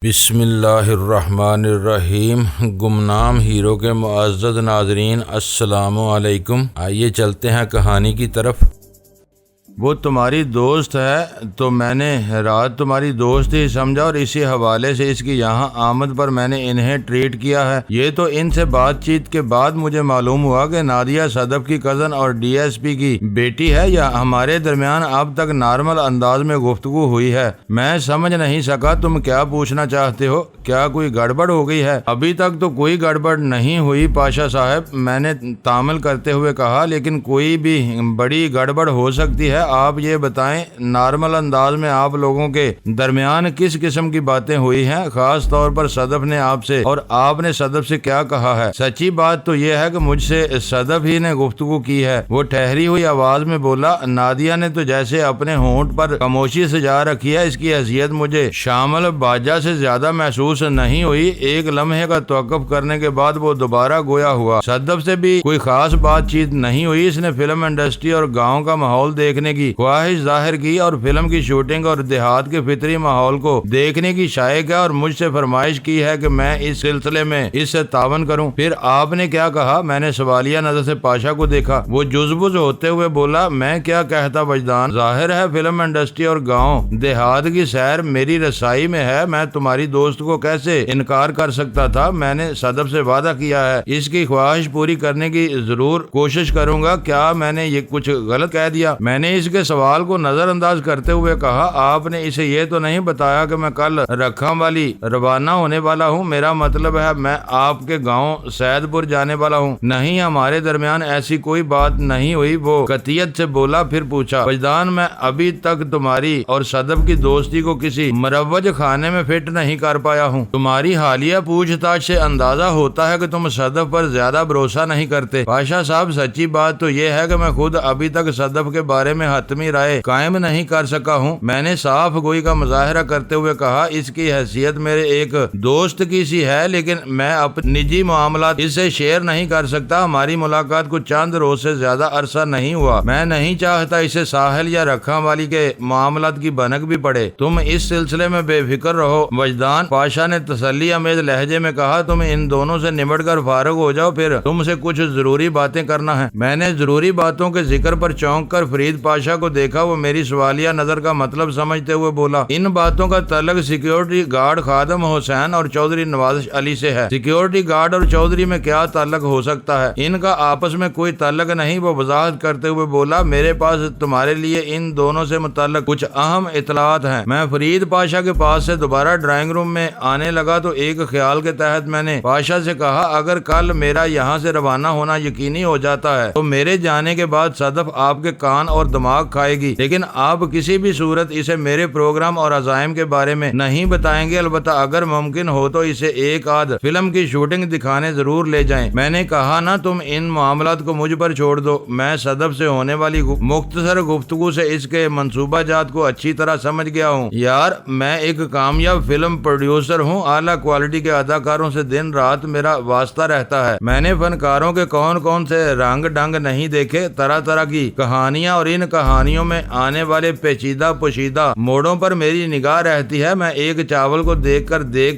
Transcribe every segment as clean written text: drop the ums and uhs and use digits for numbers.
بسم اللہ الرحمن الرحیم۔ گمنام ہیرو کے معزز ناظرین، السلام علیکم۔ آئیے چلتے ہیں کہانی کی طرف۔ وہ تمہاری دوست ہے تو میں نے رات تمہاری دوست ہی سمجھا اور اسی حوالے سے اس کی یہاں آمد پر میں نے انہیں ٹریٹ کیا ہے۔ یہ تو ان سے بات چیت کے بعد مجھے معلوم ہوا کہ نادیہ صدف کی کزن اور ڈی ایس پی کی بیٹی ہے، یا ہمارے درمیان اب تک نارمل انداز میں گفتگو ہوئی ہے۔ میں سمجھ نہیں سکا تم کیا پوچھنا چاہتے ہو، کیا کوئی گڑبڑ ہو گئی ہے؟ ابھی تک تو کوئی گڑبڑ نہیں ہوئی پاشا صاحب، میں نے تامل کرتے ہوئے کہا، لیکن کوئی بھی بڑی گڑبڑ ہو سکتی ہے۔ آپ یہ بتائیں نارمل انداز میں آپ لوگوں کے درمیان کس قسم کی باتیں ہوئی ہیں، خاص طور پر صدف نے آپ سے، اور آپ نے صدف سے کیا کہا ہے؟ سچی بات تو یہ ہے کہ مجھ سے صدف ہی نے گفتگو کی ہے۔ وہ ٹھہری ہوئی آواز میں بولا، نادیہ نے تو جیسے اپنے ہونٹ پر خاموشی سجا رکھی ہے، اس کی حیثیت مجھے شامل باجا سے زیادہ محسوس نہیں ہوئی۔ ایک لمحے کا توقف کرنے کے بعد وہ دوبارہ گویا ہوا، صدف سے بھی کوئی خاص بات چیت نہیں ہوئی۔ اس نے فلم انڈسٹری اور گاؤں کا ماحول دیکھنے کی خواہش ظاہر کی اور فلم کی شوٹنگ اور دیہات کے فطری ماحول کو دیکھنے کی شائع کیا، اور مجھ سے فرمائش کی ہے کہ میں اس سلسلے میں اس سے تعاون کروں۔ پھر آپ نے کیا کہا؟ میں نے سوالیہ نظر سے پاشا کو دیکھا۔ وہ جزبز ہوتے ہوئے بولا، میں کیا کہتا وجدان، ظاہر ہے فلم انڈسٹری اور گاؤں دیہات کی سیر میری رسائی میں ہے، میں تمہاری دوست کو کیسے انکار کر سکتا تھا؟ میں نے صدف سے وعدہ کیا ہے اس کی خواہش پوری کرنے کی ضرور کوشش کروں گا۔ کیا میں نے یہ کچھ غلط کہہ دیا؟ میں نے اس کے سوال کو نظر انداز کرتے ہوئے کہا، آپ نے اسے یہ تو نہیں بتایا کہ میں کل رکھاں والی روانہ ہونے والا ہوں؟ میرا مطلب ہے میں آپ کے گاؤں سید پور جانے والا ہوں۔ نہیں، ہمارے درمیان ایسی کوئی بات نہیں ہوئی، وہ قطعیت سے بولا۔ پھر پوچھا، وجدان میں ابھی تک تمہاری اور صدف کی دوستی کو کسی مروج خانے میں فٹ نہیں کر پایا ہوں۔ تمہاری حالیہ پوچھ تاچھ سے اندازہ ہوتا ہے کہ تم صدف پر زیادہ بھروسہ نہیں کرتے۔ پاشا صاحب، سچی بات تو یہ ہے کہ میں خود ابھی تک صدف کے بارے میں حتمی رائے قائم نہیں کر سکا ہوں۔ میں نے صاف گوئی کا مظاہرہ کرتے ہوئے کہا، اس کی حیثیت میرے ایک دوست کی سی ہے، لیکن میں اپنے نجی معاملات اس سے شیئر نہیں کر سکتا۔ ہماری ملاقات کو چند روز سے زیادہ عرصہ نہیں ہوا، میں نہیں چاہتا اسے ساحل یا رکھاں والی کے معاملات کی بھنک بھی پڑے۔ تم اس سلسلے میں بے فکر رہو وجدان، پاشا نے تسلی امیز لہجے میں کہا۔ تم ان دونوں سے نمٹ کر فارغ ہو جاؤ، پھر تم سے کچھ ضروری باتیں کرنا ہے۔ میں نے ضروری باتوں کے ذکر پر چونک کر فرید پاشا کو دیکھا۔ وہ میری سوالیہ نظر کا مطلب سمجھتے ہوئے بولا، ان باتوں کا تعلق سیکیورٹی گارڈ خادم حسین اور چودھری نواز علی سے ہے۔ سیکیورٹی گارڈ اور چودھری میں کیا تعلق ہو سکتا ہے؟ ان کا آپس میں کوئی تعلق نہیں۔ وہ وضاحت کرتے ہوئے بولا، میرے پاس تمہارے لیے ان دونوں سے متعلق کچھ اہم اطلاعات ہیں۔ میں فرید پاشا کے پاس سے دوبارہ ڈرائنگ روم میں آنے لگا تو ایک خیال کے تحت میں نے پاشا سے کہا، اگر کل میرا یہاں سے روانہ ہونا یقینی ہو جاتا ہے تو میرے جانے کے بعد صدف آپ کے کان اور دماغ کھائے گی، لیکن آپ کسی بھی صورت اسے میرے پروگرام اور عزائم کے بارے میں نہیں بتائیں گے۔ البتہ اگر ممکن ہو تو اسے ایک آدھ فلم کی شوٹنگ دکھانے ضرور لے جائیں۔ میں نے کہا، نا تم ان معاملات کو مجھ پر چھوڑ دو، میں صدف سے ہونے والی مختصر گفتگو سے اس کے منصوبہ جات کو اچھی طرح سمجھ گیا ہوں۔ یار، میں ایک کامیاب فلم پروڈیوسر ہوں، اعلیٰ کوالٹی کے اداکاروں سے دن رات میرا واسطہ رہتا ہے۔ میں نے فنکاروں کے کون سے رنگ ڈنگ نہیں دیکھے، طرح طرح کی کہانیاں، اور ان کہانیوں میں آنے والے پیچیدہ پوشیدہ موڑوں پر میری نگاہ رہتی ہے۔ میں ایک چاول کو دیکھ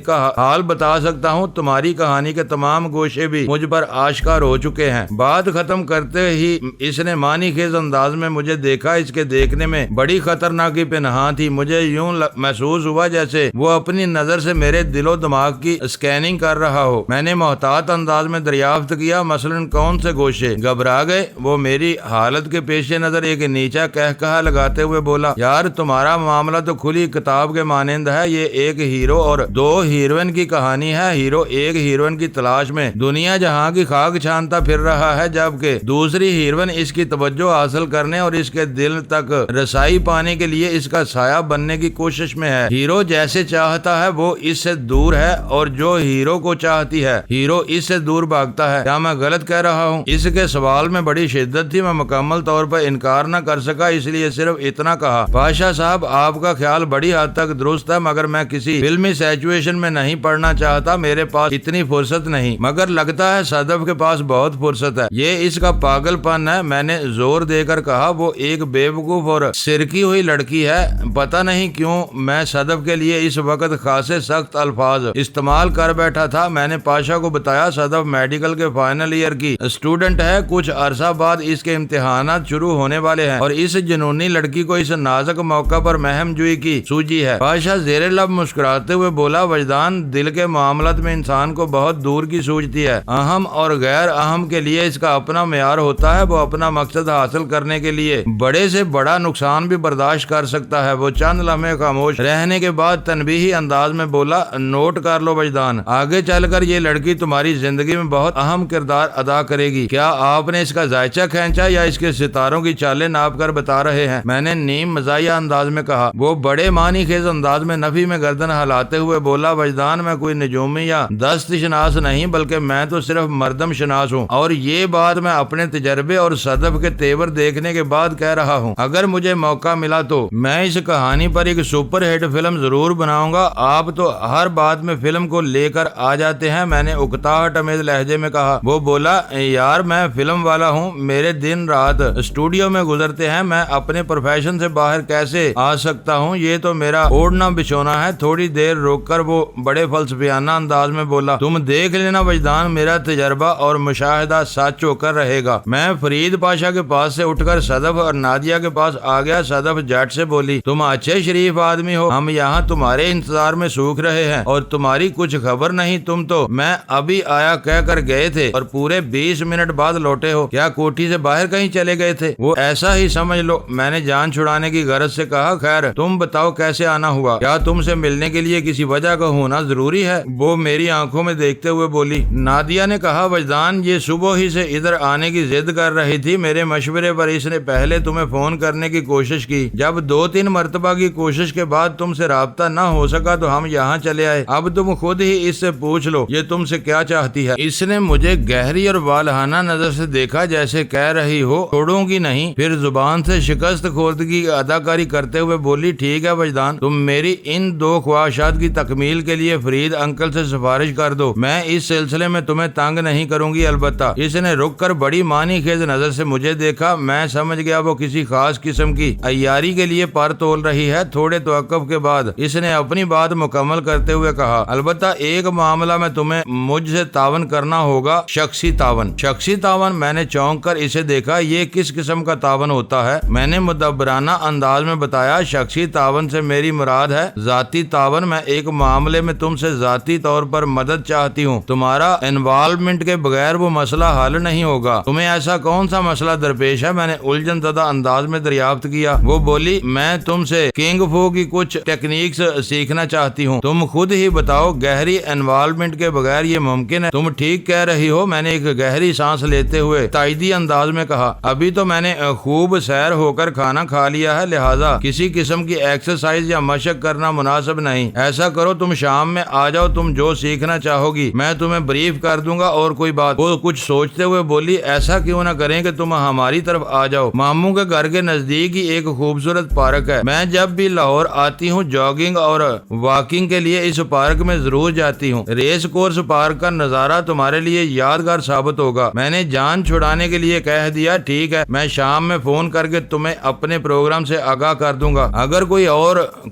کا حال بتا سکتا ہوں، تمہاری کہانی کے تمام گوشے بھی مجھ پر آشکار ہو چکے ہیں۔ بات ختم کرتے ہی اس نے معنی خیز انداز میں مجھے دیکھا۔ اس کے دیکھنے میں بڑی خطرناکی پنہاں تھی۔ مجھے یوں محسوس ہوا جیسے وہ اپنی نظر سے میرے دل و دماغ کی اسکیننگ کر رہا ہو۔ میں نے محتاط انداز میں دریافت کیا، مثلاً کون سے گوشے؟ گھبرا گئے؟ وہ میری حالت کے پیش نظر ایک نیچا کہا لگاتے ہوئے بولا، یار تمہارا معاملہ تو کھلی کتاب کے مانند ہے۔ یہ ایک ہیرو اور دو ہیروئن کی کہانی ہے۔ ہیرو ایک ہیروئن کی تلاش میں دنیا جہاں کی خاک چھانتا پھر رہا ہے، جبکہ دوسری ہیروئن اس کی توجہ حاصل کرنے اور اس کے دل تک رسائی پانے کے لیے اس کا سایہ بننے کی کوشش میں ہے۔ ہیرو جیسے چاہتا ہے وہ اس سے دور ہے، اور جو ہیرو کو چاہتی ہے ہیرو اس سے دور بھاگتا ہے۔ کیا میں غلط کہہ رہا ہوں؟ اس کے سوال میں بڑی شدت تھی۔ میں مکمل طور پر انکار نہ کر کر سکا اس لیے صرف اتنا کہا، پاشا صاحب آپ کا خیال بڑی حد تک درست ہے، مگر میں کسی فلمی سچویشن میں نہیں پڑنا چاہتا، میرے پاس اتنی فرصت نہیں، مگر لگتا ہے صدف کے پاس بہت فرصت ہے، یہ اس کا پاگل پن ہے۔ میں نے زور دے کر کہا، وہ ایک بے وقوف اور سرکی ہوئی لڑکی ہے، پتہ نہیں کیوں میں صدف کے لیے اس وقت خاصے سخت الفاظ استعمال کر بیٹھا تھا۔ میں نے پاشا کو بتایا صدف میڈیکل کے فائنل ایئر کی اسٹوڈنٹ ہے، کچھ عرصہ بعد اس کے امتحانات شروع ہونے والے ہیں اور اس جنونی لڑکی کو اس نازک موقع پر مہم جوئی کی سوجی ہے۔ پاشا زیر لب مسکراتے ہوئے بولا، وجدان دل کے معاملات میں انسان کو بہت دور کی سوچتی ہے، اہم اور غیر اہم کے لیے اس کا اپنا معیار ہوتا ہے، وہ اپنا مقصد حاصل کرنے کے لیے بڑے سے بڑا نقصان بھی برداشت کر سکتا ہے۔ وہ چند لمحے خاموش رہنے کے بعد تنبیہی انداز میں بولا، نوٹ کر لو وجدان، آگے چل کر یہ لڑکی تمہاری زندگی میں بہت اہم کردار ادا کرے گی، کیا آپ نے اس کا ذائچہ کھینچا یا اس کے ستاروں کی چالیں ناپ کر بتا رہے ہیں؟ میں نے نیم مزاحیہ انداز میں کہا۔ وہ بڑے معنی خیز انداز میں نفی میں گردن ہلاتے ہوئے بولا، وجدان میں کوئی نجومی یا دست شناس نہیں، بلکہ میں تو صرف مردم شناس ہوں، اور یہ بات میں اپنے تجربے اور صدف کے تیور دیکھنے کے بعد کہہ رہا ہوں۔ اگر مجھے موقع ملا تو میں اس کہانی پر ایک سپر ہٹ فلم ضرور بناؤں گا۔ آپ تو ہر بات میں فلم کو لے کر آ جاتے ہیں، میں نے اکتاہٹ امیز لہجے میں کہا۔ وہ بولا، یار میں فلم والا ہوں، میرے دن رات اسٹوڈیو میں گزرتے ہیں، میں اپنے پروفیشن سے باہر کیسے آ سکتا ہوں؟ یہ تو میرا اوڑھنا بچھونا ہے۔ تھوڑی دیر روک کر وہ بڑے فلسفیانہ انداز میں بولا، تم دیکھ لینا وجدان، میرا تجربہ اور مشاہدہ سچ ہو کر رہے گا۔ میں فرید پاشا کے پاس سے اٹھ کر صدف اور نادیہ کے پاس آ گیا۔ صدف جٹ سے بولی، تم اچھے شریف آدمی ہو، ہم یہاں تمہارے انتظار میں سوکھ رہے ہیں اور تمہاری کچھ خبر نہیں، تم تو میں ابھی آیا کہہ کر گئے تھے اور پورے 20 منٹ بعد لوٹے ہو، کیا کوٹھی سے باہر کہیں چلے گئے تھے؟ وہ ایسا ہی سمجھ لو، میں نے جان چھڑانے کی غرض سے کہا۔ خیر تم بتاؤ کیسے آنا ہوا؟ کیا تم سے ملنے کے لیے کسی وجہ کا ہونا ضروری ہے؟ وہ میری آنکھوں میں دیکھتے ہوئے بولی۔ نادیہ نے کہا، وجدان یہ صبح ہی سے ادھر آنے کی ضد کر رہی تھی، میرے مشورے پر اس نے پہلے تمہیں فون کرنے کی کوشش کی، جب 2-3 مرتبہ کی کوشش کے بعد تم سے رابطہ نہ ہو سکا تو ہم یہاں چلے آئے۔ اب تم خود ہی اس سے پوچھ لو یہ تم سے کیا چاہتی ہے۔ اس نے مجھے گہری اور والہانہ نظر سے دیکھا، جیسے کہہ رہی ہو چھوڑوں گی نہیں، پھر زبان سے شکست خوردگی کی اداکاری کرتے ہوئے بولی، ٹھیک ہے وجدان، تم میری ان 2 خواہشات کی تکمیل کے لیے فرید انکل سے سفارش کر دو، میں اس سلسلے میں تمہیں تنگ نہیں کروں گی۔ البتہ اس نے رک کر بڑی معنی خیز نظر سے مجھے دیکھا، میں سمجھ گیا وہ کسی خاص قسم کی عیاری کے لیے پر تول رہی ہے۔ تھوڑے توقف کے بعد اس نے اپنی بات مکمل کرتے ہوئے کہا، البتہ ایک معاملہ میں تمہیں مجھ سے تعاون کرنا ہوگا، شخصی تعاون۔ شخصی تعاون؟ میں نے چونک کر اسے دیکھا، یہ کس قسم کا تعاون ہوتا ہے؟ میں نے مدبرانہ انداز میں بتایا، شخصی تعاون سے میری مراد ہے ذاتی تعاون، میں ایک معاملے میں تم سے ذاتی طور پر مدد چاہتی ہوں، تمہارا انوالومنٹ کے بغیر وہ مسئلہ حل نہیں ہوگا۔ تمہیں ایسا کون سا مسئلہ درپیش ہے؟ میں نے الجھن زدہ انداز میں دریافت کیا۔ وہ بولی، میں تم سے کنگ فو کی کچھ ٹیکنیکس سیکھنا چاہتی ہوں، تم خود ہی بتاؤ گہری انوالومنٹ کے بغیر یہ ممکن ہے؟ تم ٹھیک کہہ رہی ہو، میں نے ایک گہری سانس لیتے ہوئے تائیدی انداز میں کہا، ابھی تو میں نے خوب سیر ہو کر کھانا کھا لیا ہے، لہٰذا کسی قسم کی ایکسرسائز یا مشق کرنا مناسب نہیں۔ ایسا کرو تم شام میں آ جاؤ، تم جو سیکھنا چاہو گی میں تمہیں بریف کر دوں گا اور کوئی بات۔ وہ کچھ سوچتے ہوئے بولی، ایسا کیوں نہ کریں کہ تم ہماری طرف آ جاؤ، ماموں کے گھر کے نزدیک ہی ایک خوبصورت پارک ہے، میں جب بھی لاہور آتی ہوں جاگنگ اور واکنگ کے لیے اس پارک میں ضرور جاتی ہوں، ریس کورس پارک کا نظارہ تمہارے لیے یادگار ثابت ہوگا۔ میں نے جان چھڑانے کے لیے کہہ دیا، ٹھیک ہے، میں شام میں فون کر کے تمہیں اپنے پروگرام سے آگاہ کر دوں گا، اگر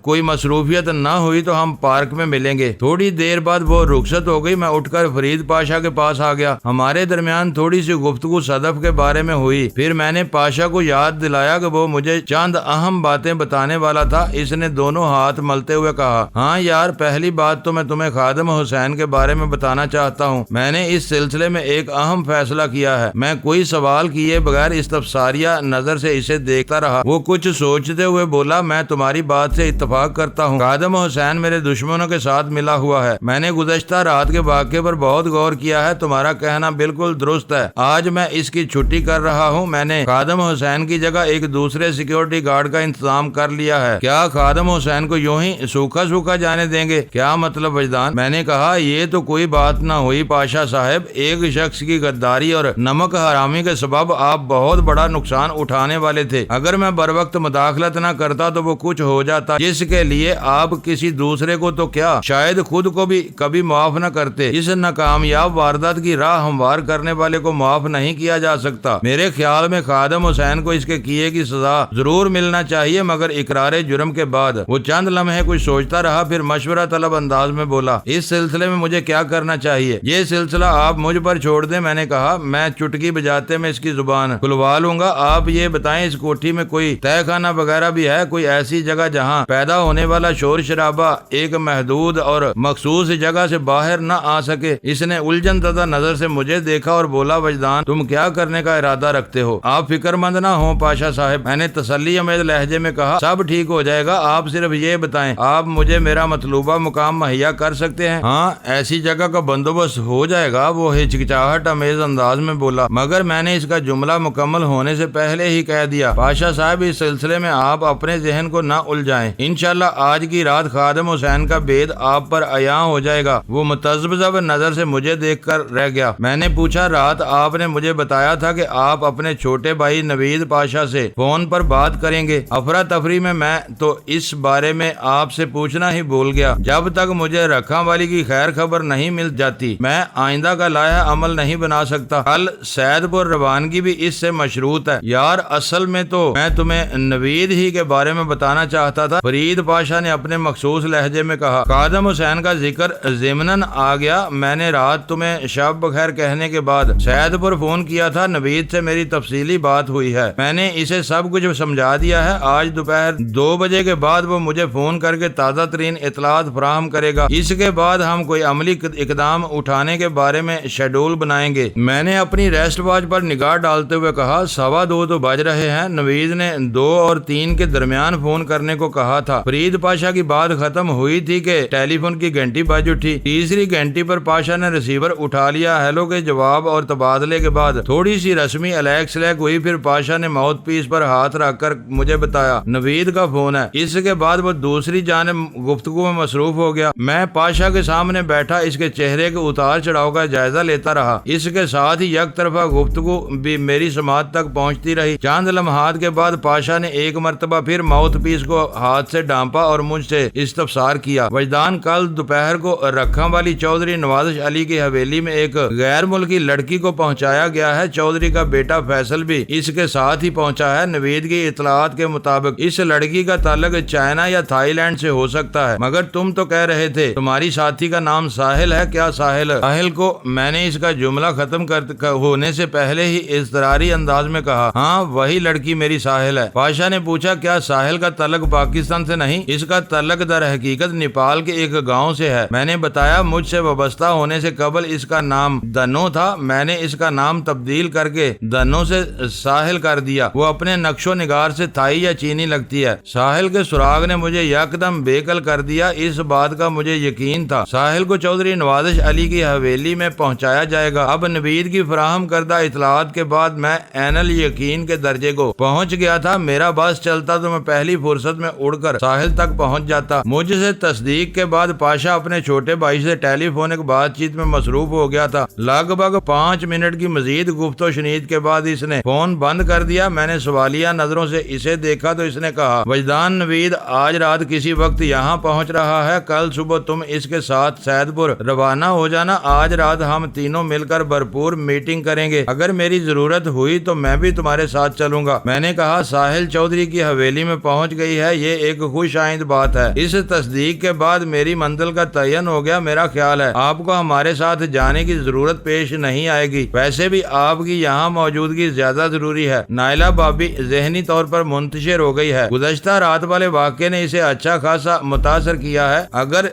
کوئی مصروفیت نہ ہوئی تو ہم پارک میں ملیں گے۔ تھوڑی دیر بعد وہ رخصت ہو گئی، میں اٹھ کر فرید پاشا کے پاس آ گیا، ہمارے درمیان تھوڑی سی گفتگو صدف کے بارے میں ہوئی، پھر میں نے پاشا کو یاد دلایا کہ وہ مجھے چند اہم باتیں بتانے والا تھا۔ اس نے دونوں ہاتھ ملتے ہوئے کہا، ہاں یار، پہلی بات تو میں تمہیں خادم حسین کے بارے میں بتانا چاہتا ہوں، میں نے اس سلسلے میں ایک اہم فیصلہ کیا ہے۔ میں کوئی سوال کیے بغیر استفساریہ نظر سے اسے دیکھتا رہا۔ وہ کچھ سوچتے ہوئے بولا، میں تمہاری بات سے اتفاق کرتا ہوں، خادم حسین میرے دشمنوں کے ساتھ ملا ہوا ہے، میں نے گزشتہ رات کے واقعے پر بہت غور کیا ہے، تمہارا کہنا بالکل درست ہے، آج میں اس کی چھٹی کر رہا ہوں، میں نے خادم حسین کی جگہ ایک دوسرے سیکیورٹی گارڈ کا انتظام کر لیا ہے۔ کیا خادم حسین کو یوں ہی سوکھا جانے دیں گے؟ کیا مطلب وجدان؟ میں نے کہا، یہ تو کوئی بات نہ ہوئی پاشا صاحب، ایک شخص کی غداری اور نمک حرامی کے سبب آپ بہت بڑا نقصان اٹھانے آنے والے تھے۔ اگر میں بر وقت مداخلت نہ کرتا تو وہ کچھ ہو جاتا جس کے لیے آپ کسی دوسرے کو تو کیا شاید خود کو بھی کبھی معاف نہ کرتے۔ اس ناکامیاب واردات کی راہ ہموار کرنے والے کو معاف نہیں کیا جا سکتا۔ میرے خیال میں خادم حسین کو اس کے کیے کی سزا ضرور ملنا چاہیے، مگر اقرار جرم کے بعد وہ چند لمحے کچھ سوچتا رہا، پھر مشورہ طلب انداز میں بولا، اس سلسلے میں مجھے کیا کرنا چاہیے؟ یہ سلسلہ آپ مجھ پر چھوڑ دیں۔ میں نے کہا، میں چٹکی بجاتے میں اس کی زبان کھلوا لوں گا۔ آپ یہ بتائیں، اس کوٹھی میں کوئی تہہ خانہ وغیرہ بھی ہے؟ کوئی ایسی جگہ جہاں پیدا ہونے والا شور شرابہ ایک محدود اور مخصوص جگہ سے باہر نہ آ سکے؟ اس نے الجھن زدہ نظر سے مجھے دیکھا اور بولا، وجدان، تم کیا کرنے کا ارادہ رکھتے ہو؟ آپ فکر مند نہ ہوں پاشا صاحب، میں نے تسلی امیز لہجے میں کہا، سب ٹھیک ہو جائے گا، آپ صرف یہ بتائیں، آپ مجھے میرا مطلوبہ مقام مہیا کر سکتے ہیں؟ ہاں، ایسی جگہ کا بندوبست ہو جائے گا، وہ ہچکچاہٹ امیز انداز میں بولا، مگر میں نے اس کا جملہ مکمل ہونے سے پہلے ہی کہہ دیا، پاشا صاحب، اس سلسلے میں آپ اپنے ذہن کو نہ الجھائیں، انشاءاللہ آج کی رات خادم حسین کا بید آپ پر عیاں ہو جائے گا۔ وہ متذبذب نظر سے مجھے دیکھ کر رہ گیا۔ میں نے پوچھا، رات آپ نے مجھے بتایا تھا کہ آپ اپنے چھوٹے بھائی نوید پاشا سے فون پر بات کریں گے۔ افراتفری میں تو اس بارے میں آپ سے پوچھنا ہی بھول گیا۔ جب تک مجھے رکھاں والی کی خیر خبر نہیں مل جاتی میں آئندہ کا لائحہ عمل نہیں بنا سکتا۔ کل سید پور روانگی بھی اس سے مشروط ہے۔ یار، اصل میں تو میں تمہیں نوید ہی کے بارے میں بتانا چاہتا تھا، فرید پاشا نے اپنے مخصوص لہجے میں کہا۔ خادم حسین کا ذکر ضمناً آ گیا۔ میں نے رات تمہیں شب بخیر کہنے کے بعد سید پور فون کیا تھا، نوید سے میری تفصیلی بات ہوئی ہے، میں نے اسے سب کچھ سمجھا دیا ہے۔ آج دوپہر 2 بجے کے بعد وہ مجھے فون کر کے تازہ ترین اطلاعات فراہم کرے گا۔ اس کے بعد ہم کوئی عملی اقدام اٹھانے کے بارے میں شیڈول بنائیں گے۔ میں نے اپنی ریسٹ واچ پر نگاہ ڈالتے ہوئے کہا، 2:15 تو بج رہے ہیں، نوید نے 2 اور 3 کے درمیان فون کرنے کو کہا تھا۔ فرید پاشا کی بات ختم ہوئی تھی کہ ٹیلی فون کی گھنٹی بج اٹھی۔ تیسری گھنٹی پر پاشا نے ریسیور اٹھا لیا۔ ہیلو کے جواب اور تبادلے کے بعد تھوڑی سی رسمی الیک سلیک ہوئی، پھر پاشا نے ماؤتھ پیس پر ہاتھ رکھ کر مجھے بتایا، نوید کا فون ہے۔ اس کے بعد وہ دوسری جانب گفتگو میں مصروف ہو گیا۔ میں پاشا کے سامنے بیٹھا اس کے چہرے کے اتار چڑھاؤ کا جائزہ لیتا رہا۔ اس کے ساتھ ہی یک طرفہ گفتگو بھی میری سماعت تک پہنچتی رہی۔ چند لمحات کے بعد پاشا نے ایک مرتبہ پھر ماؤتھ پیس کو ہاتھ سے ڈھانپا اور مجھ سے استفسار کیا، وجدان، کل دوپہر کو رکھاں والی چودھری نوازش علی کی حویلی میں ایک غیر ملکی لڑکی کو پہنچایا گیا ہے۔ چودھری کا بیٹا فیصل بھی اس کے ساتھ ہی پہنچا ہے۔ نوید کی اطلاعات کے مطابق اس لڑکی کا تعلق چائنا یا تھائی لینڈ سے ہو سکتا ہے، مگر تم تو کہہ رہے تھے تمہاری ساتھی کا نام ساحل ہے، کیا ساحل کو میں نے اس کا جملہ ختم ہونے سے پہلے ہی اضطراری انداز میں کہا، ہاں وہی لڑکی میری ساحل ہے۔ پاشا نے پوچھا، کیا ساحل کا تعلق پاکستان سے نہیں؟ اس کا تعلق در حقیقت نیپال کے ایک گاؤں سے ہے۔ میں نے بتایا، مجھ سے وابستہ ہونے سے قبل اس کا نام دنو تھا، میں نے اس کا نام تبدیل کر کے دنو سے ساحل کر دیا۔ وہ اپنے نقش و نگار سے تھائی یا چینی لگتی ہے۔ ساحل کے سراغ نے مجھے یکدم بےقل کر دیا۔ اس بات کا مجھے یقین تھا ساحل کو چودھری نوازش علی کی حویلی میں پہنچایا جائے گا۔ اب نوید کی فراہم کردہ اطلاعات کے بعد میں عین الیقین کے درجے کو پہنچ گیا تھا۔ میرا بس چلتا تو میں پہلی فرصت میں اڑ کر ساحل تک پہنچ جاتا۔ مجھ سے تصدیق کے بعد پاشا اپنے چھوٹے بھائی سے ٹیلی فونک بات چیت میں مصروف ہو گیا تھا۔ لگ بھگ 5 منٹ کی مزید گفت و شنید کے بعد اس نے فون بند کر دیا۔ میں نے سوالیہ نظروں سے اسے دیکھا تو اس نے کہا، وجدان، نوید آج رات کسی وقت یہاں پہنچ رہا ہے، کل صبح تم اس کے ساتھ سید پور روانہ ہو جانا۔ آج رات ہم تینوں مل کر بھرپور میٹنگ کریں گے، اگر میری ضرورت ہوئی تو میں بھی تمہارے ساتھ چلوں گا۔ میں نے کہا، ساحل چودھری کی حویلی میں پہنچ گئی ہے، یہ ایک خوش آئند بات ہے۔ اس تصدیق کے بعد میری منزل کا تعین ہو گیا۔ میرا خیال ہے آپ کو ہمارے ساتھ جانے کی ضرورت پیش نہیں آئے گی، ویسے بھی آپ کی یہاں موجودگی زیادہ ضروری ہے۔ نائلہ بابی ذہنی طور پر منتشر ہو گئی ہے۔ گزشتہ رات والے واقعے نے اسے اچھا خاصا متاثر کیا ہے۔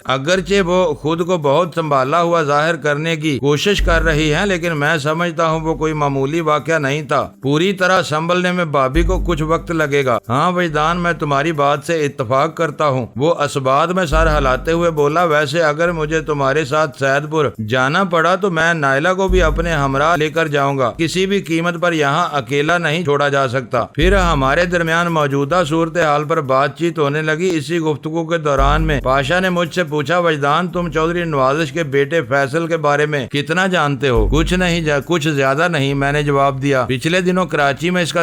اگرچہ وہ خود کو بہت سنبھالا ہوا ظاہر کرنے کی کوشش کر رہی ہے، لیکن میں سمجھتا ہوں وہ کوئی معمولی واقعہ نہیں تھا۔ پوری طرح سنبھلنے میں بابی کو کچھ وقت لگے گا۔ ہاں وجدان، میں تمہاری بات سے اتفاق کرتا ہوں، وہ اسباد میں سر ہلاتے ہوئے بولا۔ ویسے اگر مجھے تمہارے ساتھ سید پور جانا پڑا تو میں نائلہ کو بھی اپنے ہمراہ لے کر جاؤں گا، کسی بھی قیمت پر یہاں اکیلا نہیں چھوڑا جا سکتا۔ پھر ہمارے درمیان موجودہ صورتحال پر بات چیت ہونے لگی۔ اسی گفتگو کے دوران میں پاشا نے مجھ سے پوچھا، وجدان، تم چودھری نوازش کے بیٹے فیصل کے بارے میں کتنا جانتے ہو؟ کچھ زیادہ نہیں، میں نے جواب دیا۔ پچھلے دنوں کراچی میں اس کا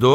2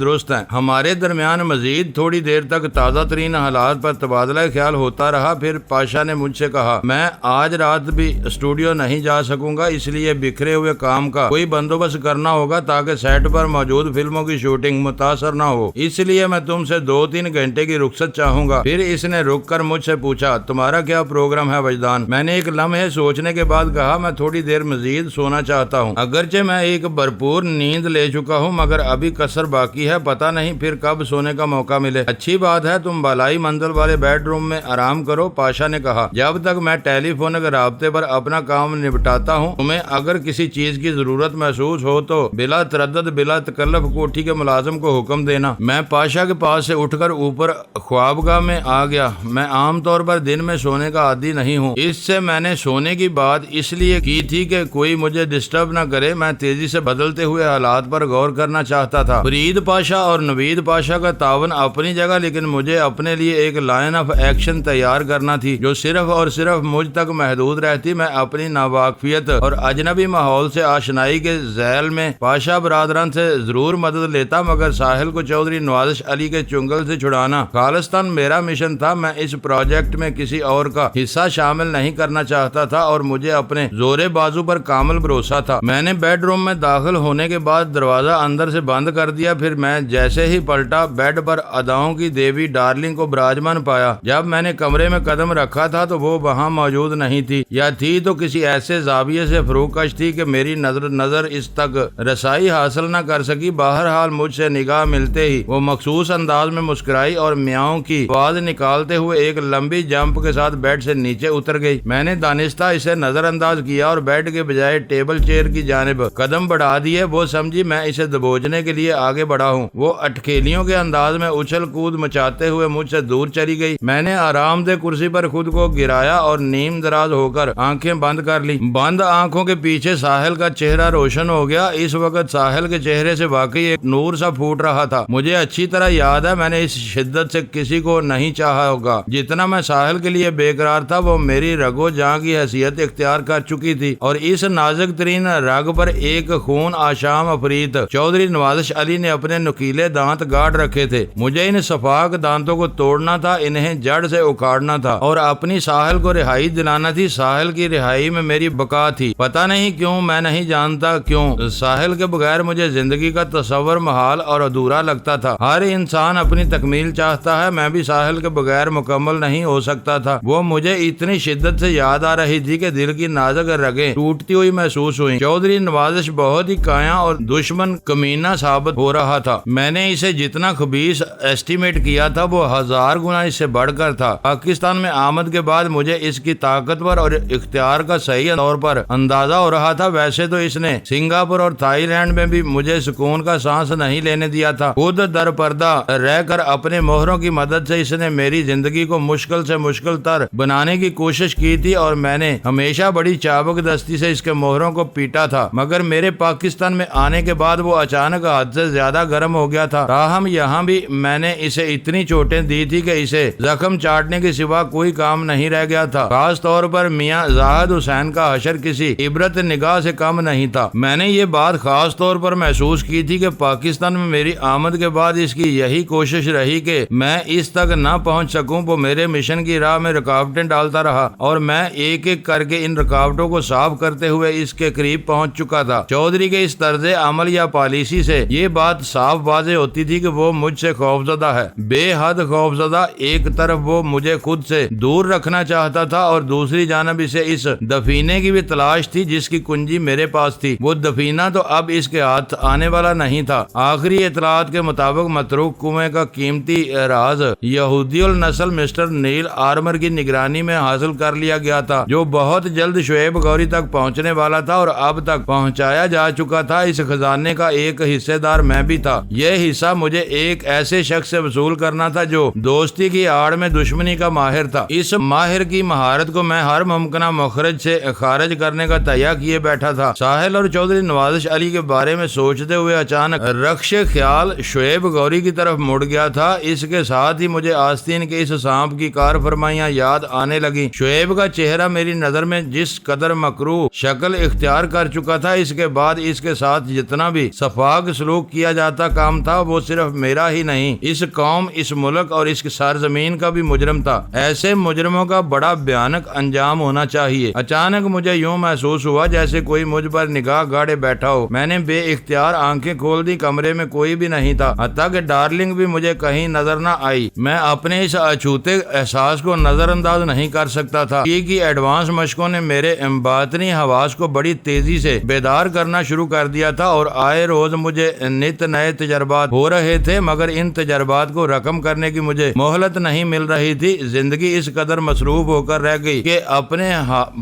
درست ہیں۔ ہمارے درمیان مزید تھوڑی دیر تک تازہ ترین حالات پر تبادلہ خیال ہوتا رہا۔ پھر پاشا نے مجھ سے کہا میں آج رات بھی اسٹوڈیو نہیں جا سکوں گا، اس لیے بکھرے ہوئے کام کا کوئی بندوبست کرنا ہوگا تاکہ سیٹ پر موجود فلموں کی شوٹنگ متاثر نہ ہو، اس لیے میں تم سے 2-3 گھنٹے کی رخصت چاہوں گا۔ پھر اس نے رک کر مجھ سے پوچھا تمہارا کیا پروگرام ہے وجدان؟ میں نے ایک لمحے سوچنے کے بعد کہا میں تھوڑی دیر مزید سونا چاہتا ہوں، اگرچہ میں ایک بھرپور نیند لے چکا ہوں مگر ابھی کسر باقی ہے، پتہ نہیں پھر کب سونے کا موقع ملے۔ اچھی بات ہے تم بالائی منزل والے بیڈ روم میں آرام کرو، پاشا نے کہا، جب تک میں ٹیلی فونک رابطے پر اپنا کام نپٹاتا ہوں تمہیں اگر کسی چیز کی ضرورت محسوس ہو تو بلا تردد بلا تکلف کوٹھی کے ملازم کو حکم دینا۔ میں پاشا کے پاس سے اٹھ کر اوپر خوابگاہ میں آ گیا۔ میں عام طور پر دن میں سونے کا عادی نہیں ہوں، اس سے میں نے سونے کی بات اس لیے کی تھی کہ کوئی مجھے ڈسٹرب نہ کرے۔ میں تیزی سے بدلتے ہوئے حالات پر غور کرنا چاہتا تھا۔ فرید پاشا اور نوید پاشا کا تعاون اپنی جگہ، لیکن مجھے اپنے لیے ایک لائن آف ایکشن تیار کرنا تھی جو صرف اور صرف مجھ تک محدود رہتی۔ میں اپنی ناواقفیت اور اجنبی ماحول سے آشنائی کے ذیل میں پاشا برادران سے ضرور مدد لیتا، مگر ساحل کو چودھری نوازش علی کے چنگل سے چھڑانا خالصتاً میرا مشن تھا۔ میں اس پروجیکٹ میں کسی اور کا حصہ شامل نہیں کرنا چاہتا تھا اور مجھے اپنے زورے بازو پر کامل بھروسہ تھا۔ میں نے بیڈ روم میں داخل ہونے کے بعد دروازہ اندر سے بند کر دیا، پھر میں جیسے ہی پلٹا بیڈ پر اداؤں کی دیوی ڈارلنگ کو براجمان پایا۔ جب میں نے کمرے میں قدم رکھا تھا تو وہ وہاں موجود نہیں تھی، یا تھی تو کسی ایسے زاویے سے فروکش تھی کہ میری نظر اس تک رسائی حاصل نہ کر سکی۔ بہرحال مجھ سے نگاہ ملتے ہی وہ مخصوص انداز میں مسکرائی اور میاؤں کی آواز نکالتے ہوئے ایک لمبی جمپ کے ساتھ بیڈ سے نیچے اتر گئی۔ میں نے دانستہ اسے نظر انداز کیا اور بیڈ کے بجائے ٹیبل چیئر کی جانب قدم بڑھا دیے۔ وہ سمجھی میں اسے دبوچنے کے لیے آگے بڑھا ہوں۔ وہ اٹکھیلیوں کے انداز میں اچھل کود مچاتے ہوئے مجھ سے دور چلی گئی۔ میں نے آرام دہ کرسی پر خود کو گرایا اور نیم دراز ہو کر آنکھیں بند کر لی۔ بند آنکھوں کے پیچھے ساحل کا چہرہ روشن ہو گیا۔ اس وقت ساحل کے چہرے سے واقعی ایک نور سا پھوٹ رہا تھا۔ مجھے اچھی طرح یاد ہے میں نے اس شدت سے کسی کو نہیں چاہا ہوگا جتنا میں ساحل کے لیے بے قرار تھا۔ وہ میری رگو جاں کی حیثیت اختیار کر چکی تھی اور اس نازک ترین رگ پر ایک خون آشام افریت چودھری نوازش علی نے اپنے نکیلے دانت گاڑ رکھے تھے۔ مجھے ان صفاق دانتوں کو توڑنا تھا، انہیں جڑ سے اکھاڑنا تھا اور اپنی ساحل کو رہائی دلانا تھی۔ ساحل کی رہائی میں میری بقا تھی، پتہ نہیں کیوں، میں نہیں جانتا کیوں۔ ساحل کے بغیر مجھے زندگی کا تصور محال اور ادھورا لگتا تھا۔ ہر انسان اپنی تکمیل چاہتا ہے، میں بھی ساحل کے بغیر مکمل نہیں ہو سکتا تھا۔ وہ مجھے اتنی شدت سے یاد آ رہی تھی کہ دل کی نازک رگیں ٹوٹتی ہوئی محسوس ہوئی۔ چودھری نوازش بہت ہی کایاں اور دشمن کمینہ ثابت ہو رہا تھا۔ میں نے اسے جتنا خبیث ایسٹیمیٹ کیا تھا وہ 1000 گنا اس سے بڑھ کر تھا۔ پاکستان میں آمد کے بعد مجھے اس کی طاقتور اور اختیار کا صحیح طور پر اندازہ ہو رہا تھا۔ ویسے تو اس نے سنگاپور اور تھائی لینڈ میں بھی مجھے سکون کا سانس نہیں لینے دیا تھا۔ خود در پردہ رہ کر اپنے مہروں کی مدد سے اس نے میری زندگی کو مشکل سے مشکل تر بنانے کی کوشش کی تھی اور میں نے ہمیشہ بڑی چابک دستی سے اس کے مہروں کو پیٹا تھا، مگر میرے پاکستان میں آنے کے بعد وہ اچانک حد سے زیادہ گرم ہو گیا تھا۔ تاہم یہاں بھی میں نے اسے اتنی چوٹیں دی تھی کہ اسے زخم چاٹنے کے سوا کوئی کام نہیں رہ گیا تھا۔ خاص طور پر میاں زاہد حسین کا حشر کسی عبرت نگاہ سے کم نہیں تھا۔ میں نے یہ بات خاص طور پر محسوس کی تھی کہ پاکستان میں میری آمد کے بعد اس کی یہی کوشش رہی کہ میں اس تک نہ پہنچ سکوں۔ وہ میرے مشن کی راہ میں رکاوٹیں ڈالتا رہا اور میں ایک ایک کر کے ان رکاوٹوں کو صاف کرتے ہوئے اس کے قریب پہنچ چکا تھا۔ چودھری کے اس طرز عمل یا پالیسی سے یہ بات صاف واضح ہوتی تھی کہ وہ مجھ سے خوفزدہ ہے، بے حد خوفزدہ۔ ایک طرف وہ مجھے خود سے دور رکھنا چاہتا تھا اور دوسری جانب اسے اس دفینے کی بھی تلاش تھی جس کی کنجی میرے پاس تھی۔ وہ دفینہ تو اب اس کے ہاتھ آنے والا نہیں تھا۔ آخری اطلاعات کے مطابق متروک کنویں کا قیمتی راز یہودی النسل مسٹر نیل آرمر کی نگرانی میں حاصل کر لیا گیا تھا، جو بہت جلد شعیب غوری تک پہنچنے والا تھا اور اب تک پہنچایا جا چکا تھا۔ اس خزانے کا ایک حصے دار میں بھی تھا۔ یہ حصہ مجھے ایک ایسے شخص سے وصول کرنا تھا جو دوستی کی آڑ میں دشمنی کا ماہر تھا۔ اس ماہر کی مہارت کو میں ہر ممکنہ مخرج سے خارج کرنے کا تہیہ کیے بیٹھا تھا۔ ساحل اور چودھری نوازش علی کے بارے میں سوچتے ہوئے اچانک رخش خیال شعیب غوری کی طرف مڑ گیا تھا۔ اس کے ساتھ ہی مجھے آستین کے اس سانپ کی کار فرمائیاں یاد آنے لگی۔ شعیب کا چہرہ میری نظر میں جس قدر مکروہ شکل اختیار کر چکا تھا، اس کے بعد اس کے ساتھ جتنا بھی سفاق سلوک کیا جاتا کام تھا وہ صرف میرا ہی نہیں، اس قوم، اس ملک اور اس سرزمین کا بھی مجرم تھا۔ ایسے مجرموں کا بڑا بھیانک انجام ہونا چاہیے۔ اچانک مجھے یوں محسوس ہوا جیسے کوئی مجھ پر نگاہ گاڑے بیٹھا ہو۔ میں نے بے اختیار آنکھیں کھول دی، کمرے میں کوئی بھی نہیں تھا، حتیٰ کہ ڈارلنگ بھی مجھے کہیں نظر نہ آئی۔ میں اپنے اس اچھوتے احساس کو نظر انداز نہیں کر سکتا تھا۔ کی ایڈوانس مشقوں نے میرے باطنی حواس کو بڑی تیزی سے بیدار کرنا شروع کر دیا تھا اور آئے روز مجھے نت نئے تجربات ہو رہے تھے، مگر ان تجربات کو رقم کرنے کی مجھے مہلت نہیں مل رہی تھی۔ زندگی اس قدر مصروف ہو کر رہ گئی کہ اپنے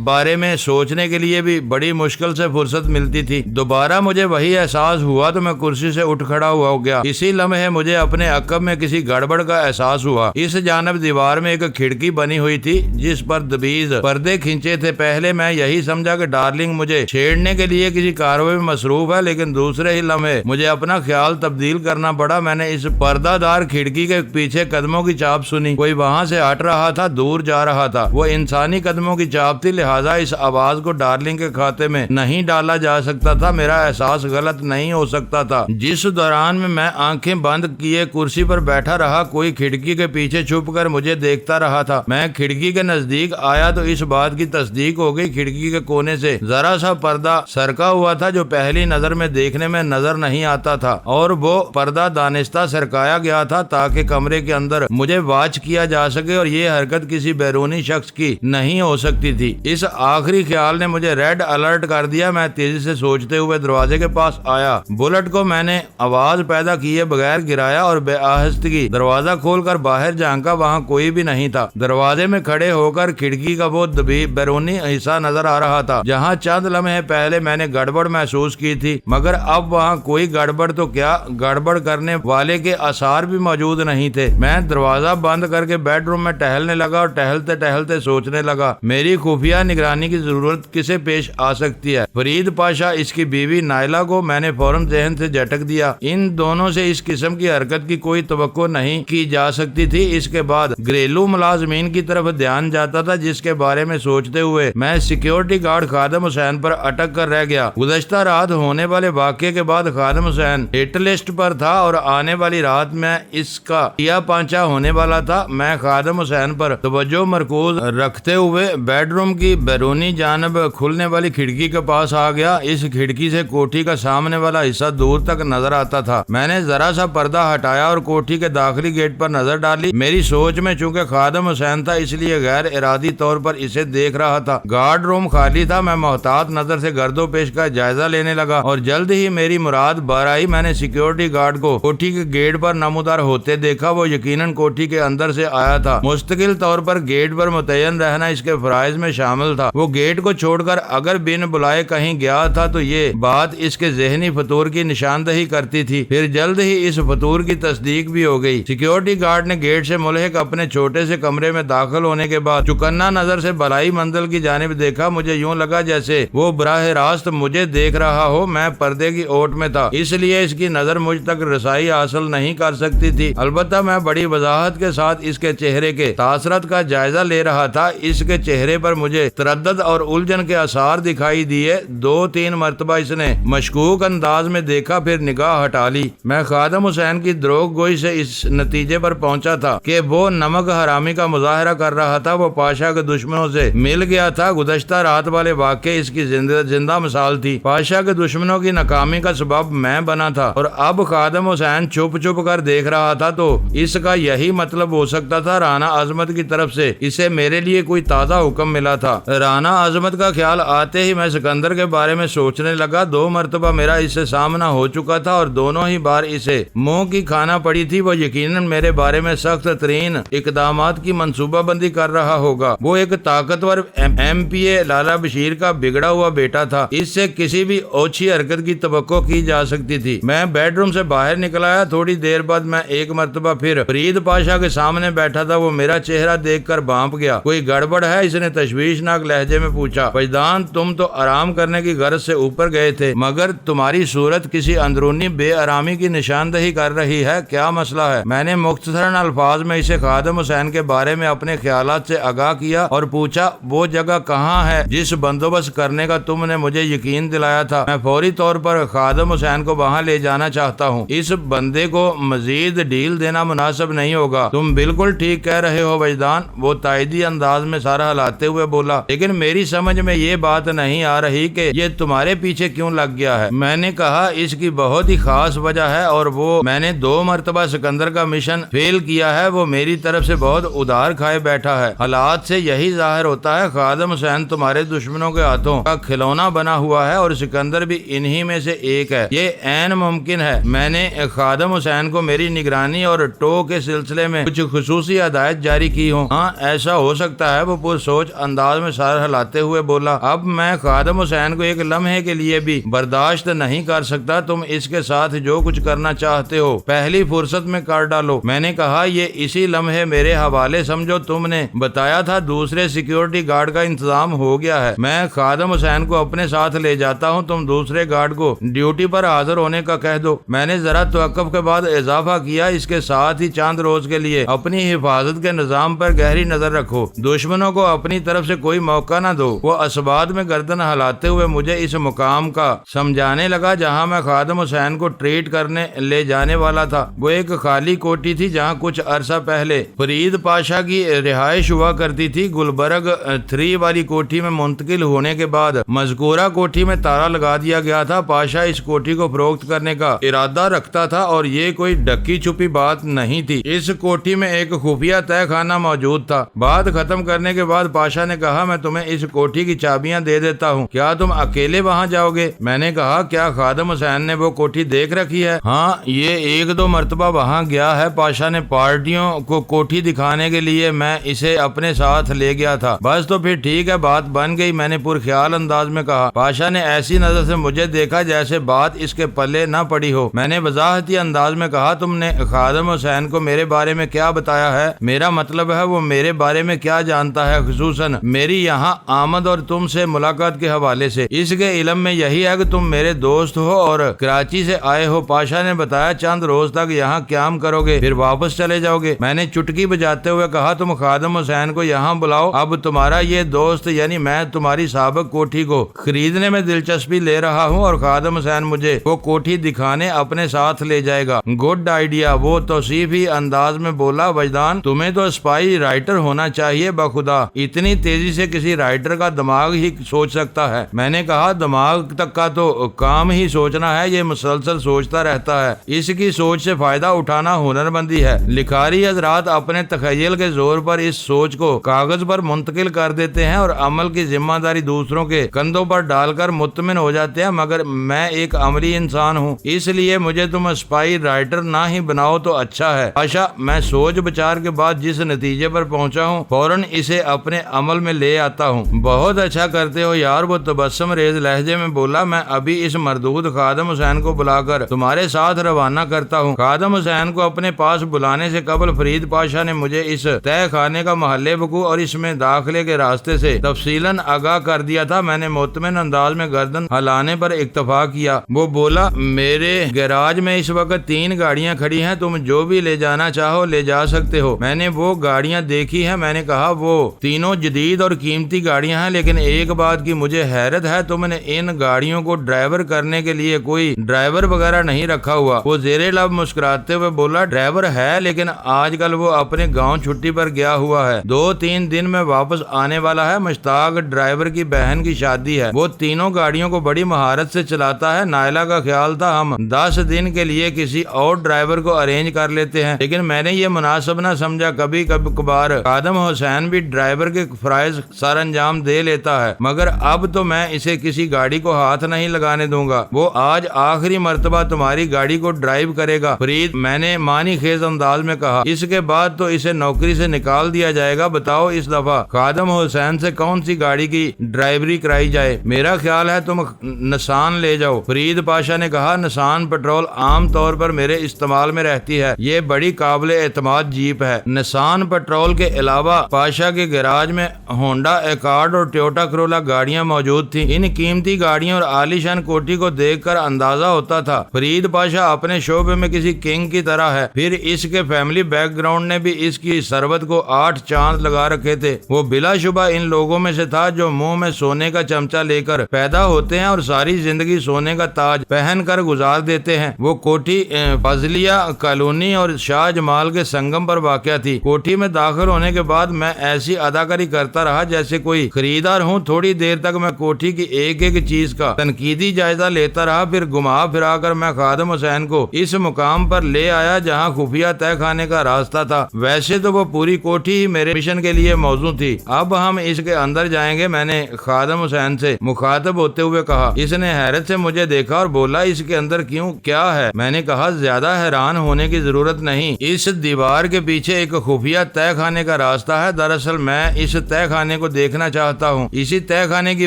بارے میں سوچنے کے لیے بھی بڑی مشکل سے فرصت ملتی تھی۔ دوبارہ مجھے وہی احساس ہوا تو میں کرسی سے اٹھ کھڑا ہو گیا۔ اسی لمحے مجھے اپنے عقب میں کسی گڑبڑ کا احساس ہوا۔ اس جانب دیوار میں ایک کھڑکی بنی ہوئی تھی جس پر دبیز پردے کھینچے تھے۔ پہلے میں یہی سمجھا کہ ڈارلنگ مجھے چھیڑنے کے لیے کسی کارروائی میں مصروف ہے، لیکن دوسرے ہی لمحے مجھے اپنا خیال تبدیل کرنا پڑا۔ میں نے اس پردہ دار کھڑکی کے پیچھے قدموں کی چاپ سنی، کوئی وہاں سے ہٹ رہا تھا، دور جا رہا تھا۔ وہ انسانی قدموں کی چاپ تھی، لہٰذا اس آواز کو ڈارلنگ کے کھاتے میں نہیں ڈالا جا سکتا تھا۔ میرا احساس غلط نہیں ہو سکتا تھا۔ جس دوران میں آنکھیں بند کیے کرسی پر بیٹھا رہا، کوئی کھڑکی کے پیچھے چھپ کر مجھے دیکھتا رہا تھا۔ میں کھڑکی کے نزدیک آیا تو اس بات کی تصدیق ہو گئی، کھڑکی کے کونے سے ذرا سا پردہ سرکا ہوا تھا جو پہلی نظر میں دیکھنے میں نظر نہیں آتا تھا، اور وہ پردہ دانستہ سرکایا گیا تھا تاکہ کمرے کے اندر مجھے واچ کیا جا سکے، اور یہ حرکت کسی بیرونی شخص کی نہیں ہو سکتی تھی۔ اس آخری خیال نے مجھے ریڈ الرٹ کر دیا۔ میں تیزی سے سوچتے ہوئے دروازے کے پاس آیا۔ بلٹ کو میں نے آواز پیدا کیے بغیر گرایا اور بے آہستگی دروازہ کھول کر باہر جھانکا، وہاں کوئی بھی نہیں تھا۔ دروازے میں کھڑے ہو کر کھڑکی کا وہ بیرونی حصہ نظر آ رہا تھا جہاں چند لمحے پہلے میں نے گڑبڑ محسوس کی تھی، مگر اب وہاں کوئی گڑبڑ تو کیا، گڑبڑ کرنے والے کے آثار بھی موجود نہیں تھے۔ میں دروازہ بند کر کے بیڈ روم میں ٹہلنے لگا اور ٹہلتے ٹہلتے سوچنے لگا، میری خفیہ نگرانی کی ضرورت کسے پیش آ سکتی ہے؟ فرید پاشا، اس کی بیوی نائلہ کو میں نے فوراً ذہن سے جھٹک دیا۔ ان دونوں سے اس قسم کی حرکت کی کوئی توقع نہیں کی جا سکتی تھی۔ اس کے بعد گھریلو ملازمین کی طرف دھیان جاتا تھا جس کے بارے میں سوچتے ہوئے میں سیکیورٹی گارڈ خادم حسین پر اٹک کر رہ گیا۔ گزشتہ رات ہونے والے واقعے کے بعد خادم حسین ہٹ لسٹ پر تھا اور آنے والی رات میں اس کا کیا پانچا ہونے والا تھا۔ میں خادم حسین پر توجہ مرکوز رکھتے ہوئے بیڈ روم کی بیرونی جانب کھلنے والی کھڑکی کے پاس آ گیا۔ اس کھڑکی سے کوٹھی کا سامنے والا حصہ دور تک نظر آتا تھا۔ میں نے ذرا سا پردہ ہٹایا اور کوٹھی کے داخلی گیٹ پر نظر ڈالی۔ میری سوچ میں چونکہ خادم حسین تھا اس لیے غیر ارادی طور پر اسے دیکھ رہا تھا۔ گارڈ روم خالی تھا۔ میں محتاط نظر سے گرد و پیش کا جائزہ لینے لگا اور جلد ہی میری مراد بار آئی۔ میں نے سیکیورٹی گارڈ کو کوٹھی کے گیٹ پر نمودار ہوتے دیکھا۔ وہ یقیناً کوٹھی کے اندر سے آیا تھا۔ مستقل طور پر گیٹ پر متعین رہنا اس کے فرائض میں شامل تھا۔ وہ گیٹ کو چھوڑ کر اگر بن بلائے کہیں گیا تھا تو یہ بات اس کے ذہنی فطور کی نشاندہی کرتی تھی۔ پھر جلد ہی اس فطور کی تصدیق بھی ہو گئی۔ سیکیورٹی گارڈ نے گیٹ سے ملحق اپنے چھوٹے سے کمرے میں داخل ہونے کے بعد چوکنا نظر سے بلائی منزل کی جانب دیکھا۔ مجھے یوں لگا جیسے وہ براہ راست مجھے دیکھ رہا ہو۔ میں پردے کی اوٹ میں تھا اس لیے اس کی نظر مجھ تک رسائی حاصل نہیں کر سکتی تھی، البتہ میں بڑی وضاحت کے ساتھ اس کے چہرے کے تاثرات کا جائزہ لے رہا تھا۔ اس کے چہرے پر مجھے تردد اور الجھن کے آثار دکھائی دیے۔ 2-3 مرتبہ اس نے مشکوک انداز میں دیکھا، پھر نگاہ ہٹا لی۔ میں خادم حسین کی دروغ گوئی سے اس نتیجے پر پہنچا تھا کہ وہ نمک حرامی کا مظاہرہ کر رہا تھا۔ وہ پاشا کے دشمنوں سے مل گیا تھا۔ گزشتہ رات والے واقعے اس کی زندہ مثال تھی۔ پاشا کے دشمنوں کی ناکامی کا سبب میں بنا تھا اور اب خادم حسین چھپ چھپ کر دیکھ رہا تھا، تو اس کا یہی مطلب ہو سکتا تھا رانا عظمت کی طرف سے اسے میرے لیے کوئی تازہ حکم ملا تھا۔ رانا عظمت کا خیال آتے ہی میں سکندر کے بارے میں سوچنے لگا۔ 2 مرتبہ میرا اس سے سامنا ہو چکا تھا اور دونوں ہی بار اسے منہ کی کھانا پڑی تھی۔ وہ یقیناً میرے بارے میں سخت ترین اقدامات کی منصوبہ بندی کر رہا ہوگا۔ وہ ایک طاقتور ایم پی اے لالا بشیر کا بگڑا ہوا بیٹا تھا، اس سے کسی بھی اوچھی حرکت کی توقع کی جا سکتی تھی۔ میں بیڈ روم سے باہر نکل آیا۔ تھوڑی دیر بعد میں ایک مرتبہ پھر فرید پاشا کے سامنے بیٹھا تھا۔ وہ میرا چہرہ دیکھ کر بانپ گیا۔ کوئی گڑبڑ ہے؟ اس نے تشویشناک لہجے میں پوچھا۔ وجدان، تم تو آرام کرنے کی غرض سے اوپر گئے تھے، مگر تمہاری صورت کسی اندرونی بے آرامی کی نشاندہی کر رہی ہے، کیا مسئلہ ہے؟ میں نے مختصراً الفاظ میں اسے خادم حسین کے بارے میں اپنے خیالات سے آگاہ کیا اور پوچھا، وہ جگہ کہاں ہے جس بندوبست کرنے کا تم نے مجھے یقین دلایا تھا؟ میں فوری طور پر خادم حسین کو وہاں جہاں لے جانا چاہتا ہوں۔ اس بندے کو مزید ڈیل دینا مناسب نہیں ہوگا۔ تم بالکل ٹھیک کہہ رہے ہو وجدان، وہ تائیدی انداز میں سر ہلاتے ہوئے بولا، لیکن میری سمجھ میں یہ بات نہیں آ رہی کہ یہ تمہارے پیچھے کیوں لگ گیا ہے۔ میں نے کہا اس کی بہت ہی خاص وجہ ہے، اور وہ میں نے 2 مرتبہ سکندر کا مشن فیل کیا ہے، وہ میری طرف سے بہت ادھار کھائے بیٹھا ہے۔ حالات سے یہی ظاہر ہوتا ہے خادم حسین تمہارے دشمنوں کے ہاتھوں کا کھلونا بنا ہوا ہے، اور سکندر بھی انہی میں سے ایک ہے۔ یہ عین ممکن ہے میں نے خادم حسین کو میری نگرانی اور ٹو کے سلسلے میں کچھ خصوصی ہدایت جاری کی ہوں۔ ہاں ایسا ہو سکتا ہے، وہ پرسوچ انداز میں سر ہلاتے ہوئے بولا۔ اب میں خادم حسین کو ایک لمحے کے لیے بھی برداشت نہیں کر سکتا۔ تم اس کے ساتھ جو کچھ کرنا چاہتے ہو پہلی فرصت میں کر ڈالو۔ میں نے کہا یہ اسی لمحے میرے حوالے سمجھو، تم نے بتایا تھا دوسرے سیکیورٹی گارڈ کا انتظام ہو گیا ہے، میں خادم حسین کو اپنے ساتھ لے جاتا ہوں، تم دوسرے گارڈ کو ڈیوٹی پر حاضر ہونے کا کہہ دو۔ میں نے ذرا توقف کے بعد اضافہ کیا، اس کے ساتھ ہی چند روز کے لیے اپنی حفاظت کے نظام پر گہری نظر رکھو، دشمنوں کو اپنی طرف سے کوئی موقع نہ دو۔ وہ اسباد میں گردن ہلاتے ہوئے مجھے اس مقام کا سمجھانے لگا جہاں میں خادم حسین کو ٹریٹ کرنے لے جانے والا تھا۔ وہ ایک خالی کوٹھی تھی جہاں کچھ عرصہ پہلے فرید پاشا کی رہائش ہوا کرتی تھی۔ گلبرگ 3 والی کوٹھی میں منتقل ہونے کے بعد مذکورہ کوٹھی میں تالا لگا دیا گیا تھا۔ پاشا اس کوٹھی کو فروخت کرنے کا ارادہ رکھتا تھا، اور یہ کوئی ڈکی چھپی بات نہیں تھی۔ اس کوٹھی میں ایک خفیہ تہہ خانہ موجود تھا۔ بات ختم کرنے کے بعد پاشا نے کہا میں تمہیں اس کوٹھی کی چابیاں دے دیتا ہوں، کیا تم اکیلے وہاں جاؤ گے؟ میں نے کہا کیا خادم حسین نے وہ کوٹھی دیکھ رکھی ہے؟ ہاں یہ 1-2 مرتبہ وہاں گیا ہے۔ پاشا نے پارٹیوں کو کوٹھی دکھانے کے لیے میں اسے اپنے ساتھ لے گیا تھا۔ بس تو پھر ٹھیک ہے، بات بن گئی، میں نے پرخیال انداز میں کہا۔ پاشا نے ایسی نظر سے مجھے دیکھا جیسے بات اس کے پلے نہ پڑی ہو۔ میں نے وضاحتی انداز میں کہا تم نے خادم حسین کو میرے بارے میں کیا بتایا ہے؟ میرا مطلب ہے وہ میرے بارے میں کیا جانتا ہے، خصوصاً میری یہاں آمد اور تم سے ملاقات کے حوالے سے؟ اس کے علم میں یہی ہے کہ تم میرے دوست ہو اور کراچی سے آئے ہو۔ پاشا نے بتایا چند روز تک یہاں قیام کرو گے، پھر واپس چلے جاؤ گے۔ میں نے چٹکی بجاتے ہوئے کہا تم خادم حسین کو یہاں بلاؤ، اب تمہارا یہ دوست یعنی میں تمہاری سابق کوٹھی کو خریدنے میں دلچسپی لے رہا ہوں، اور خادم حسین مجھے وہ کوٹھی دکھانے اپنے ساتھ لے جائے گا۔ گڈ آئیڈیا، وہ توصیفی انداز میں بولا۔ وجدان تمہیں تو اسپائی رائٹر ہونا چاہیے، بخدا اتنی تیزی سے کسی رائٹر کا دماغ ہی سوچ سکتا ہے۔ میں نے کہا دماغ تک کا تو کام ہی سوچنا ہے، یہ مسلسل سوچتا رہتا ہے، اس کی سوچ سے فائدہ اٹھانا ہنرمندی ہے۔ لکھاری حضرات اپنے تخیل کے زور پر اس سوچ کو کاغذ پر منتقل کر دیتے ہیں اور عمل کی ذمہ داری دوسروں کے کندھوں پر ڈال کر مطمئن ہو جاتے ہیں، مگر میں ایک عملی انسان ہوں، اس لیے مجھے تم اسپائی رائٹر نہ ہی بناؤ تو اچھا ہے۔ پاشا میں سوچ بچار کے بعد جس نتیجے پر پہنچا ہوں فوراً اسے اپنے عمل میں لے آتا ہوں۔ بہت اچھا کرتے ہو یار، وہ تبسم ریز لہجے میں بولا۔ میں ابھی اس مردود خادم حسین کو بلا کر تمہارے ساتھ روانہ کرتا ہوں۔ خادم حسین کو اپنے پاس بلانے سے قبل فرید پاشا نے مجھے اس تہہ خانے کا محل وقوع اور اس میں داخلے کے راستے سے تفصیلاً آگاہ کر دیا تھا۔ میں نے مطمئن انداز میں گردن ہلانے پر اکتفا کیا۔ وہ بولا میرے گیراج میں اس وقت 3 گاڑیاں کھڑی ہیں، تم جو بھی لے جانا چاہو لے جا سکتے ہو۔ میں نے وہ گاڑیاں دیکھی ہیں، میں نے کہا وہ تینوں جدید اور قیمتی گاڑیاں ہیں، لیکن ایک بات کی مجھے حیرت ہے، تم نے ان گاڑیوں کو ڈرائیور کرنے کے لیے کوئی ڈرائیور وغیرہ نہیں رکھا ہوا۔ وہ زیر لب مسکراتے ہوئے بولا ڈرائیور ہے، لیکن آج کل وہ اپنے گاؤں چھٹی پر گیا ہوا ہے، 2-3 دن میں واپس آنے والا ہے۔ مشتاق ڈرائیور کی بہن کی شادی ہے، وہ تینوں گاڑیوں کو بڑی مہارت سے چلاتا ہے۔ نائلہ کا خیال تھا ہم 10 دن کے لیے کسی اور ڈرائیور کو ارینج کر لیتے ہیں، لیکن میں نے یہ مناسب نہ سمجھا۔ کبھی کبھار خادم حسین بھی ڈرائیور کے فرائض سر انجام دے لیتا ہے، مگر اب تو میں اسے کسی گاڑی کو ہاتھ نہیں لگانے دوں گا۔ وہ آج آخری مرتبہ تمہاری گاڑی کو ڈرائیو کرے گا فرید، میں نے معنی خیز انداز میں کہا، اس کے بعد تو اسے نوکری سے نکال دیا جائے گا۔ بتاؤ اس دفعہ خادم حسین سے کون سی گاڑی کی ڈرائیوری کرائی جائے؟ میرا خیال ہے تم نسان لے جاؤ۔ فرید پاشا نے کہا نسان پٹرول عام طور پر میرے استعمال میں رہتی ہے، یہ بڑی قابل اعتماد جیپ ہے۔ نسان پٹرول کے علاوہ پاشا کے گیراج میں ہونڈا ایکارڈ اور ٹویوٹا کرولا گاڑیاں موجود تھیں۔ ان قیمتی گاڑیوں اور عالیشان کوٹھی کو دیکھ کر اندازہ ہوتا تھا فرید پاشا اپنے شعبے میں کسی کنگ کی طرح ہے، پھر اس کے فیملی بیک گراؤنڈ نے بھی اس کی ثروت کو 8 چاند لگا رکھے تھے۔ وہ بلا شبہ ان لوگوں میں سے تھا جو منہ میں سونے کا چمچہ لے کر پیدا ہوتے ہیں اور ساری زندگی سونے کا تاج پہن کر گزار دیتے ہیں۔ وہ کوٹھی فضلیہ کالونی اور شاہ جمال کے سنگم پر واقع تھی۔ کوٹھی میں داخل ہونے کے بعد میں ایسی اداکاری کرتا رہا جیسے کوئی خریدار ہوں۔ تھوڑی دیر تک میں کوٹھی کی ایک ایک چیز کا تنقیدی جائزہ لیتا رہا، پھر گھما پھرا کر میں خادم حسین کو اس مقام پر لے آیا جہاں خفیہ تہہ خانے کا راستہ تھا۔ ویسے تو وہ پوری کوٹھی ہی میرے مشن کے لیے موزوں تھی۔ اب ہم اس کے اندر جائیں گے، میں نے خادم حسین سے مخاطب ہوتے ہوئے کہا۔ اس نے حیرت سے مجھے دیکھا اور بولا، اس کے اندر کیا ہے؟ میں نے کہا، زیادہ حیران ہونے کی ضرورت نہیں، اس دیوار کے پیچھے ایک خفیہ تہہ خانے کا راستہ ہے۔ دراصل میں اس تہہ خانے کو دیکھنا چاہتا ہوں، اسی تہہ خانے کی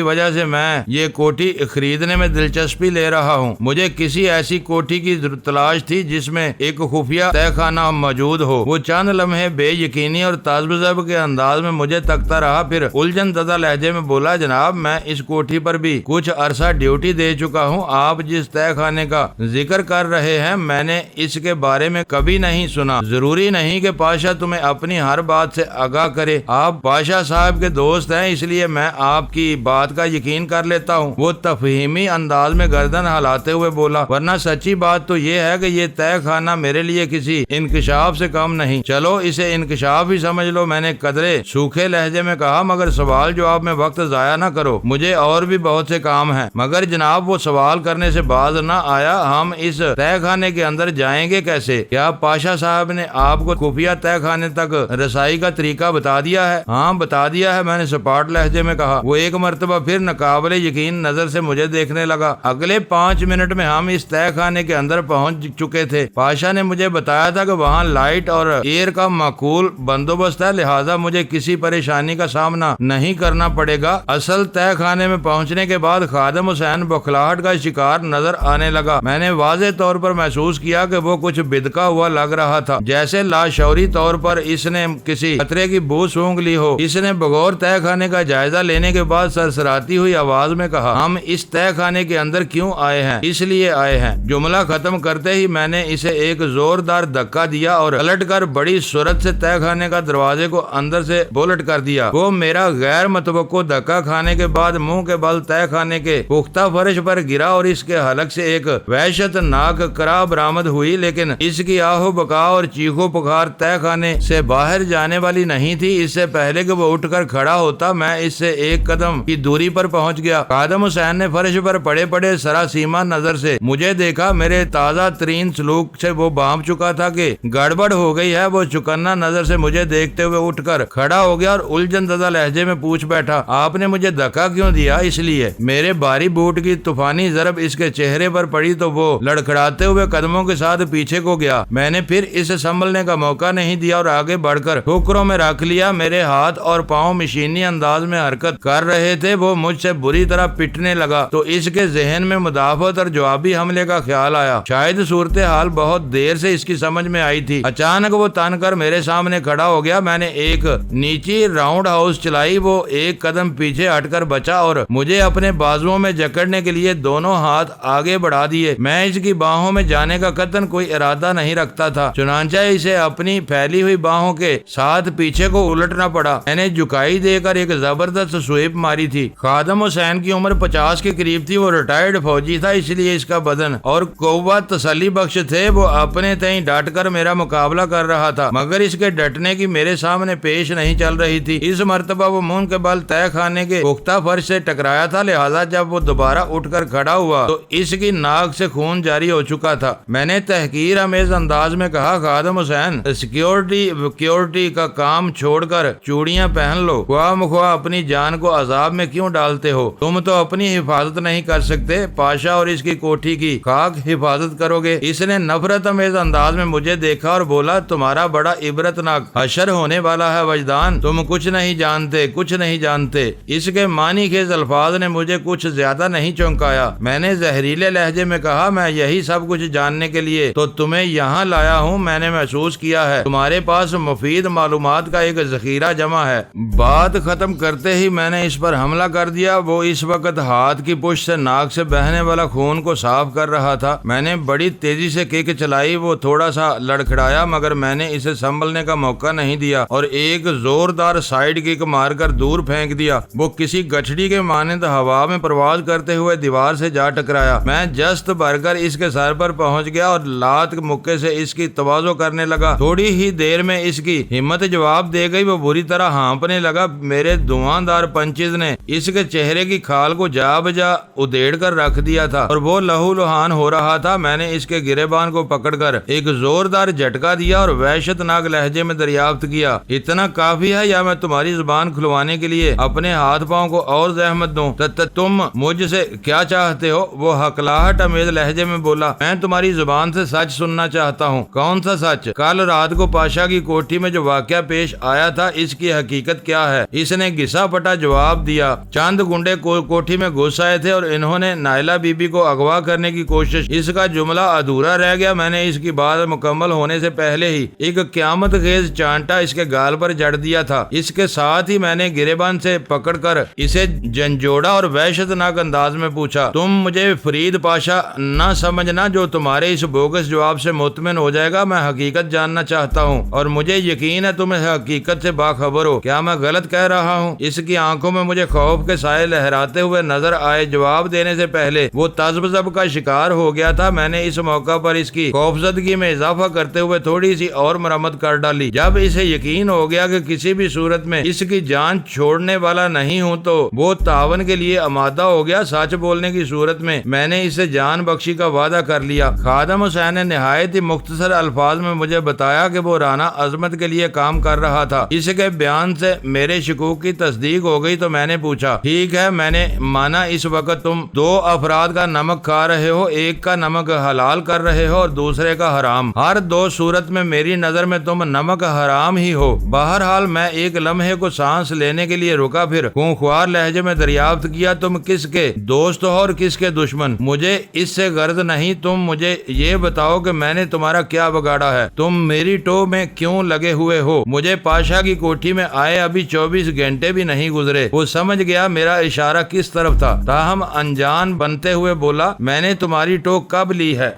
وجہ سے میں یہ کوٹھی خریدنے میں دلچسپی لے رہا ہوں۔ مجھے کسی ایسی کوٹھی کی تلاش تھی جس میں ایک خفیہ تہہ خانہ موجود ہو۔ وہ چند لمحے بے یقینی اور تعجب کے انداز میں مجھے تکتا رہا، پھر الجھن زدہ لہجے میں بولا، جناب میں اس کوٹھی پر بھی کچھ عرصہ ڈیوٹی دے چکا ہوں۔ آپ جس تہہ خانے کا ذکر کر رہے ہیں میں نے اس کے بارے میں کبھی نہیں سنا۔ ضروری نہیں کہ پاشا تمہیں اپنی ہر بات سے آگاہ کرے، آپ پاشا صاحب کے دوست ہیں، اس لیے میں آپ کی بات کا یقین کر لیتا ہوں۔ وہ تفہیمی انداز میں گردن ہلاتے ہوئے بولا، ورنہ سچی بات تو یہ ہے کہ یہ تہہ خانہ میرے لیے کسی انکشاف سے کم نہیں۔ چلو اسے انکشاف ہی سمجھ لو، میں نے قدرے سوکھے لہجے میں کہا، مگر سوال جواب میں وقت ضائع نہ کرو، مجھے اور بھی بہت سے کام ہیں۔ مگر جناب وہ سوال کرنے سے باز نہ آیا، ہم اس تہہ خانے کے اندر جائیں گے کیسے؟ کیا پاشا صاحب نے آپ کو خفیہ تہہ خانے تک رسائی کا طریقہ بتا دیا ہے؟ ہاں بتا دیا ہے، میں نے سپاٹ لہجے میں کہا۔ وہ ایک مرتبہ پھر ناقابل یقین نظر سے مجھے دیکھنے لگا۔ اگلے 5 منٹ میں ہم اس تہہ خانے کے اندر پہنچ چکے تھے۔ پاشا نے مجھے بتایا تھا کہ وہاں لائٹ اور ایئر کا معقول بندوبست ہے، لہٰذا مجھے کسی پریشانی کا سامنا نہیں کرنا پڑے گا۔ اصل تہہ خانے میں پہنچنے کے بعد خادم حسین بخلاہٹ کا شکار نظر آنے لگا۔ میں نے واضح طور پر محسوس کیا کہ وہ کچھ بدکا ہوا لگ رہا تھا، جیسے لاشعوری طور پر اس نے کسی خطرے کی بو سونگ لی ہو۔ اس نے بغور تہہ خانے کا جائزہ لینے کے بعد سرسراتی ہوئی آواز میں کہا، ہم اس تہہ خانے کے اندر کیوں آئے ہیں؟ اس لیے آئے ہیں۔ جملہ ختم کرتے ہی میں نے اسے ایک زوردار دھکا دیا اور الٹ کر بڑی سرعت سے تہہ خانے کا دروازے کو اندر سے بولٹ کر دیا۔ وہ میرا غیر متوقع دھکا کھانے کے بعد منہ کے بل تہہ خانے کے پختہ فرش پر گرا اور اس کے حلق سے ایک وحشت ناک کرا برآمد ہوئی، لیکن اس کی آہو بکا اور چیخو پکار تہہ خانے سے باہر جانے والی نہیں تھی۔ اس سے پہلے کہ وہ اٹھ کر کھڑا ہوتا میں اس سے ایک قدم کی دوری پر پہنچ گیا۔ خادم حسین نے فرش پر پڑے پڑے سراسیما نظر سے مجھے دیکھا۔ میرے تازہ ترین سلوک سے وہ بانپ چکا تھا کہ گڑبڑ ہو گئی ہے۔ وہ چکنا نظر سے مجھے دیکھتے ہوئے اٹھ کر کھڑا ہو گیا اور الجھن زدہ لہجے میں پوچھ بیٹھا، آپ نے مجھے دھکا کیوں دیا؟ اس لیے۔ میرے بھاری بوٹ کی طوفانی ضرب اس کے چہرے پر پڑی تو وہ لڑکھڑاتے ہوئے قدموں کے ساتھ پیچھے کو گیا۔ میں نے پھر اسے سنبھلنے کا موقع نہیں دیا اور آگے بڑھ کر ٹھوکروں میں رکھ لیا۔ میرے ہاتھ اور پاؤں مشینی انداز میں حرکت کر رہے تھے۔ وہ مجھ سے بری طرح پٹنے لگا تو اس کے ذہن میں مدافعت اور جوابی حملے کا خیال آیا۔ شاید صورتحال بہت دیر سے اس کی سمجھ میں آئی تھی۔ اچانک وہ تن کر میرے سامنے کھڑا ہو گیا۔ میں نے ایک نیچی راؤنڈ ہاؤس چلائی۔ وہ ایک قدم پیچھے ہٹ کر بچا اور مجھے اپنے بازوؤں میں جکڑنے کے لیے دونوں ہاتھ آگے بڑھا دیے۔ میں اس کی باہوں میں جانے کا قطعاً کوئی ارادہ نہیں رکھتا تھا، چنانچہ اسے اپنی پھیلی ہوئی باہوں کے ساتھ پیچھے کو الٹنا پڑا۔ میں نے جھکائی دے کر ایک زبردست سویپ ماری تھی۔ خادم حسین کی عمر 50 کے قریب تھی۔ وہ ریٹائرڈ فوجی تھا، اس لیے اس کا بدن اور قوت تسلی بخش تھے۔ وہ اپنے تئیں ڈٹ کر میرا مقابلہ کر رہا تھا، مگر اس کے ڈٹنے کی میرے سامنے پیش نہیں چل رہی تھی۔ اس مرتبہ وہ منہ کے بل تہہ خانے کے پختہ فرش سے ٹکرایا تھا، لہذا جب وہ دوبارہ اٹھ کر کھڑا ہوا تو اس کی ناک سے خون جاری ہو چکا تھا۔ میں نے تحقیر آمیز انداز میں کہا، خادم حسین سیکیورٹی کا کام چھوڑ کر چوڑیاں پہن لو، خواہ مخواہ اپنی جان کو عذاب میں کیوں ڈالتے ہو؟ تم تو اپنی حفاظت نہیں کر سکتے، پاشا اور اس کی کوٹھی کی خاک حفاظت کرو گے؟ اس نے نفرت آمیز انداز میں مجھے دیکھا اور بولا، تمہارا بڑا عبرتناک حشر ہونے والا ہے وجدان، تم کچھ نہیں جانتے، کچھ نہیں جانتے۔ اس کے معنی خیز الفاظ نے مجھے کچھ زیادہ نہیں چونکایا۔ میں نے زہریلے لہجے میں کہا، میں یہی سب کچھ جاننے کے لیے تو تمہیں یہاں لایا ہوں۔ میں نے محسوس کیا ہے تمہارے پاس مفید معلومات کا ایک ذخیرہ جمع ہے۔ بات ختم کرتے ہی میں نے اس پر حملہ کر دیا۔ وہ اس وقت ہاتھ کی پشت سے ناک سے بہنے والا خون کو صاف کر رہا تھا۔ میں نے بڑی تیزی سے کک چلائی۔ وہ تھوڑا سا لڑکھڑایا، مگر میں نے اسے سنبھلنے کا موقع نہیں دیا اور ایک زوردار سائیڈ کک مار کر دور پھینک دیا۔ وہ کسی گٹھڑی کے مانند ہوا میں پرواز کرتے ہوئے دیوار سے جا ٹکرایا۔ میں جست بھر کر اس کے سر پر پہنچ گیا اور لات کے مکے سے اس کی تواضع کرنے لگا۔ تھوڑی ہی دیر میں اس کی ہمت جواب دے گئی، وہ بری طرح ہانپنے لگا۔ میرے دھواندار پنچز نے اس کے چہرے کی کھال کو جا بجا ادھیڑ کر رکھ دیا تھا اور وہ لہو لہان ہو رہا تھا۔ میں نے اس کے گریبان کو پکڑ کر ایک زوردار جھٹکا دیا اور وحشت ناک لہجے میں دریافت کیا، اتنا کافی ہے یا میں تمہاری زبان کھلوانے کے لیے اپنے ہاتھ پاؤں کو اور زحمت دوں؟ تم مجھ سے کیا چاہتے ہو؟ وہ ہکلاہٹ امیز لہجے میں بولا۔ میں تمہاری زبان سے سچ سننا چاہتا ہوں۔ کون سا سچ؟ کل رات کو پاشا کی کوٹھی میں جو واقعہ پیش آیا تھا، اس کی حقیقت کیا ہے؟ اس نے گھسا پٹا جواب دیا۔ چند گنڈے کوٹھی میں گھس آئے تھے اور انہوں نے نائلہ بی بی کو اغوا کرنے کی کوشش۔ اس کا جملہ ادھورا رہ گیا۔ میں نے اس کی بات مکمل ہونے سے پہلے ہی ایک قیامت خیز چانٹا اس کے گال پر جڑ دیا تھا۔ اس کے ساتھ ہی میں نے گریبان سے پکڑ کر اسے جھنجھوڑا اور وحشت ناک انداز میں پوچھا، تم مجھے فرید پاشا نہ سمجھنا جو تمہارے اس بوگس جواب سے مطمئن ہو جائے گا۔ میں حقیقت جاننا چاہتا ہوں اور مجھے یقین ہے تم اس حقیقت سے باخبر ہو۔ کیا میں غلط کہہ رہا ہوں؟ اس کی آنکھوں میں مجھے خوف کے سائے لہراتے ہوئے نظر آئے۔ جواب دینے سے پہلے وہ تذبذب کا شکار ہو گیا تھا۔ میں نے اس موقع پر اس کی خوفزدگی میں اضافہ کرتے ہوئے تھوڑی سی اور مرمت کر ڈالی۔ جب اسے یقین ہو گیا کہ کسی بھی صورت میں اس کی جان چھوڑنے والا نہیں ہوں تو وہ تعاون کے لیے آمادہ ہو گیا۔ سچ بولنے کی صورت میں نے اسے جان بخشی کا وعدہ کر لیا۔ خادم حسین نے نہایت ہی مختصر الفاظ میں مجھے بتایا کہ وہ رانا عظمت کے لیے کام کر رہا تھا۔ اس کے بیان سے میرے شکوک کی تصدیق ہو گئی تو میں نے پوچھا، ٹھیک ہے، میں نے مانا اس وقت تم دو افراد کا نمک کھا رہے ہو، ایک کا نمک حلال کر رہے ہو اور دوسرے کا حرام۔ ہر دو صورت میں میری نظر میں تم نمک حرام ہی ہو۔ بہرحال میں ایک لمحے کو سانس لینے کے لیے رکا، پھر خونخوار لہجے میں دریافت کیا، تم کس کے دوست ہو اور کس کے دشمن؟ مجھے اس سے غرض نہیں، تم مجھے یہ بتاؤ کہ میں نے تمہارا کیا بگاڑا ہے؟ تم میری ٹو میں کیوں لگے ہوئے ہو؟ مجھے پاشا کی کوٹھی میں آئے ابھی 24 گھنٹے بھی نہیں گزرے۔ وہ سمجھ گیا میرا اشارہ کس طرف تھا، تاہم انجان بنتے ہوئے بولا، میں نے تمہاری ٹو کب لی ہے؟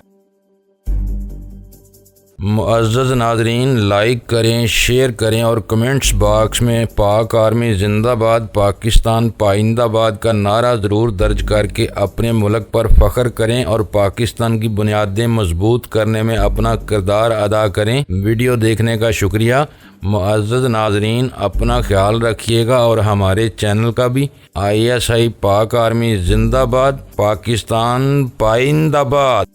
معزز ناظرین، لائک کریں، شیئر کریں اور کمنٹس باکس میں پاک آرمی زندہ باد، پاکستان پائندہ باد کا نعرہ ضرور درج کر کے اپنے ملک پر فخر کریں اور پاکستان کی بنیادیں مضبوط کرنے میں اپنا کردار ادا کریں۔ ویڈیو دیکھنے کا شکریہ۔ معزز ناظرین، اپنا خیال رکھیے گا اور ہمارے چینل کا بھی۔ ISI پاک آرمی زندہ باد، پاکستان پائندہ باد۔